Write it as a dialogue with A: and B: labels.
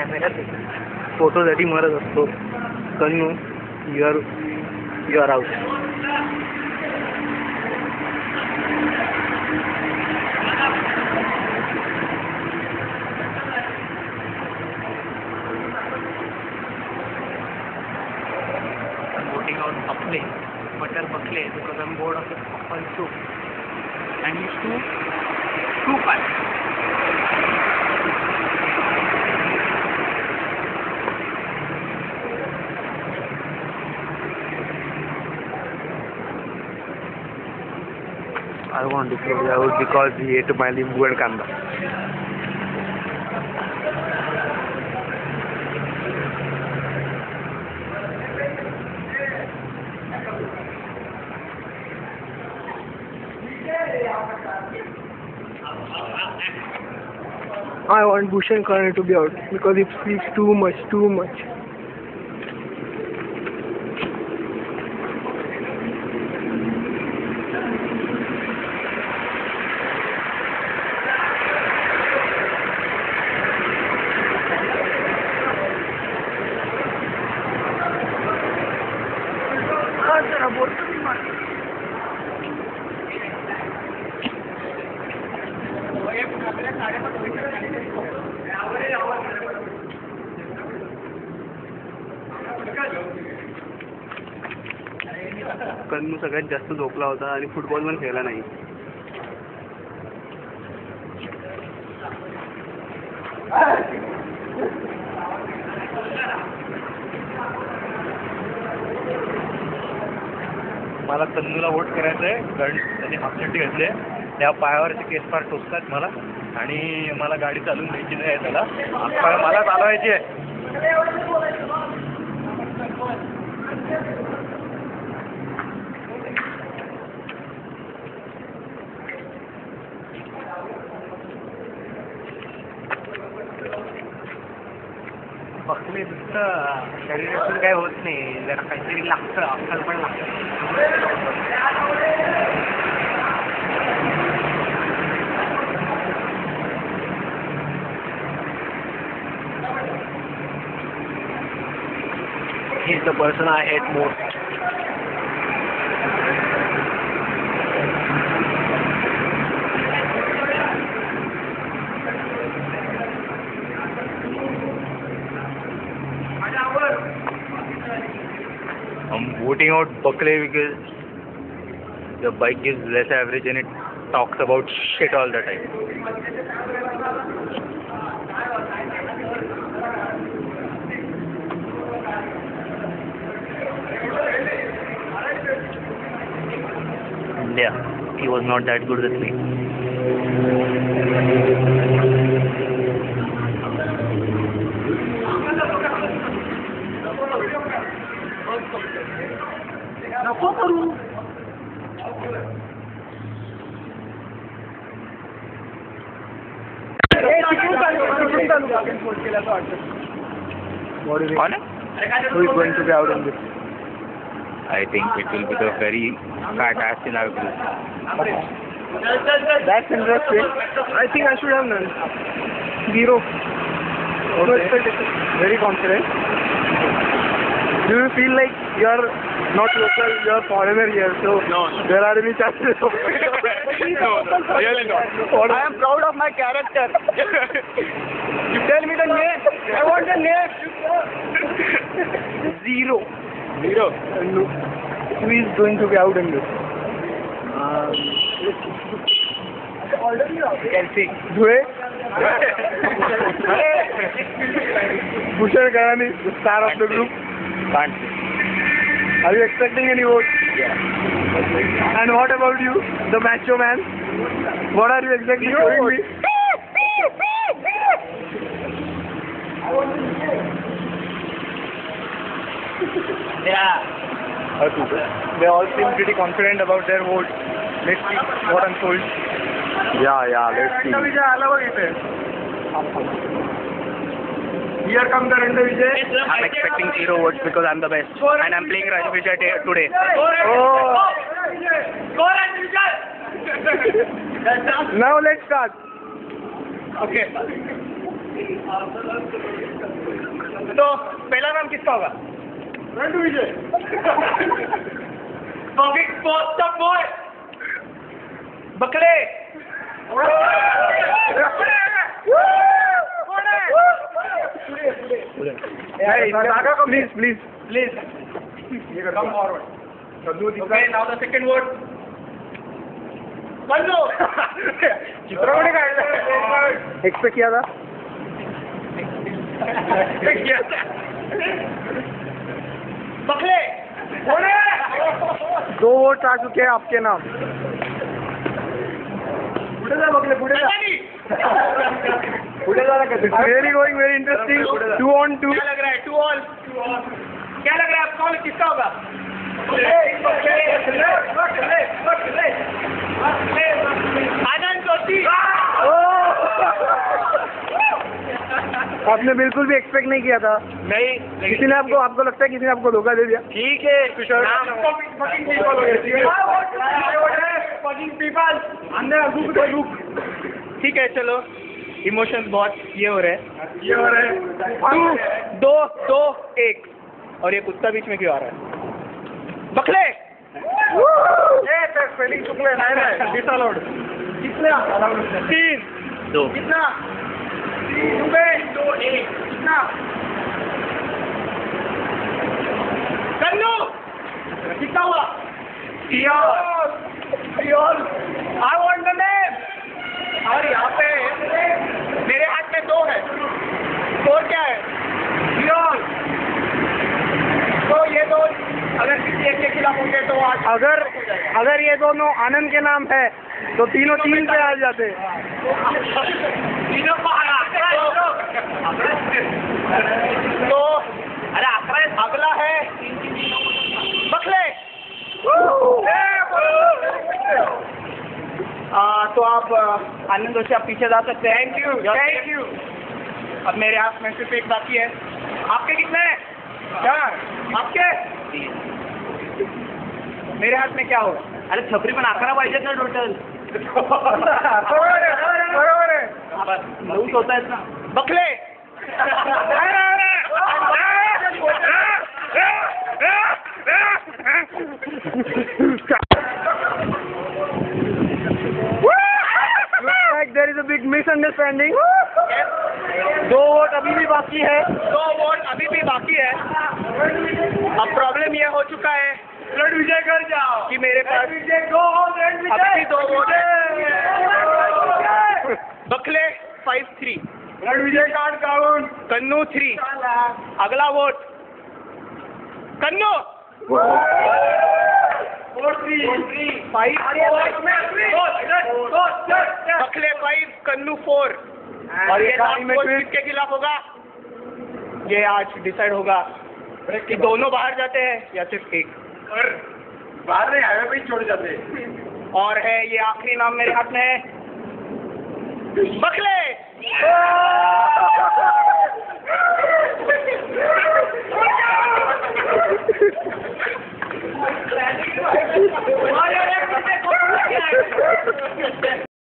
A: कॅमेऱ्यात फोटोसाठी मरत असतो. कन्नू you are out. Bucle, butter bucle, because I'm bored of the apple soup. And used to soup it. I want to throw it out because he ate my limbu and kanda. I want Bhushan Kane to be out because he speaks too much. कन्नू सगळ्यात जास्त झोपला होता आणि football पण खेळला नाही. मला कन्नूला vote करायचं आहे कारण त्याने हाफशर्ट घातले. त्या पायावरचे केस फार टोचतात मला आणि मला गाडी चालून द्यायची नाही आहे. त्याला मला चालवायची आहे. बघले नुसतं शरीरातून काय होत नाही. जरा काहीतरी लागतं. अक्कल पण लागतं. He is the person I hate most. I'm voting out Bucle because the bike is less average and it talks about shit all the time. Yeah, he was not that good with me. नको करू. कौन है? Who is going to be out in this? I think it will be the very fat ass in our group. That's interesting. I think I should have none. 0. Okay. Very confident. Do you feel like you are not local, you are foreigner here, so no. There are any chances of
B: No, really not.
A: I am proud of my character. You tell me the name. I want the name. 0. No. Who is going to be out in this? Can see. Dhue. Bhushan Kane, the star of the group. Can't see. Are you expecting any vote? Yeah. And what about you, the macho man? What are you exactly showing me? Yeah. They all seem pretty confident about their vote. Let's see what unfolds. Yeah, let's see. Here comes the Randa Vijay. I'm expecting 0 votes because I'm the best. And I'm playing Randa Vijay today. Oh. Now let's start. Okay. तो पहला नाम किसका होगा?
B: रंडू Vijay.
A: Boy बकले। Please
B: Come forward.
A: Okay, now the second word. कन्नू।
B: चित्रपट काढला
A: एक्सपेक्ट किया था। बकले। 2 वोट आ चुके हैं आपके नाम।
B: पुढे जा बघले पुढे जा पुढे जा ना कधी
A: very going very interesting. 2 on 2।
C: क्या लग रहा है? 2 all। क्या लग रहा है? कौन किसका होगा? आनंद जोशी।
A: आपने बिल्कुल भी एक्सपेक्ट नहीं किया था।
C: नहीं,
A: किसी ने आपको लगता है किसी ने आपको धोखा दे दिया?
C: ठीक है किशोर। ठीक है चलो, इमोशंस बहुत ये हो रहे हैं। 2-2-1 और ये कुत्ता बीच में क्यों आ रहा है? बकले।
B: स्पेलिंग चुकले नाही डिसअलाउड कितना
C: 3-2
B: कितना 3-2-1 कितना
C: कन्नू कितना हुआ? I want the name. और यहाँ पे मेरे हाथ में 2 है। स्कोर क्या है? तो ये 2 अगर किसी एक के खिलाफ होंगे तो आज
A: अगर ये दोनों आनंद के नाम है तो तीनों 3 पे आ जाते।
C: तीनों तो अरे 11 अगला है बकले। तो आप आनंद जोशी आप पीछे जा सकते हैं। Thank you. अब मेरे हाथ में सिर्फ एक बाकी है। आपके कितने हैं? क्या आपके? मेरे हाथ में क्या होगा? अरे छपरी पण 11 पाहिजेत ना टोटल।
B: बरोबर आहे
C: 9 होता है ना बकले।
A: There is a big misunderstanding. 2 vote अभी भी बाकी है।
C: 2 वोट अभी भी बाकी है। अब प्रॉब्लम ये हो चुका है
B: विजय कर जाओ
C: कि मेरे पास अभी 2 वोट है। बकले 5-3,
B: विजय कार्ड काढून
C: कन्नू 3। अगला वोट कन्नू 5, बकले 5, कन्नू 4। और ये लास्ट वोट किसके खिलाफ होगा? ये आज डिसाइड होगा कि दोनों बाहर जाते हैं या सिर्फ एक।
B: और बाहर नहीं हाईवे पे ही छोड़ जाते
C: और है ये आखिरी नाम मेरे हाथ में है बकले।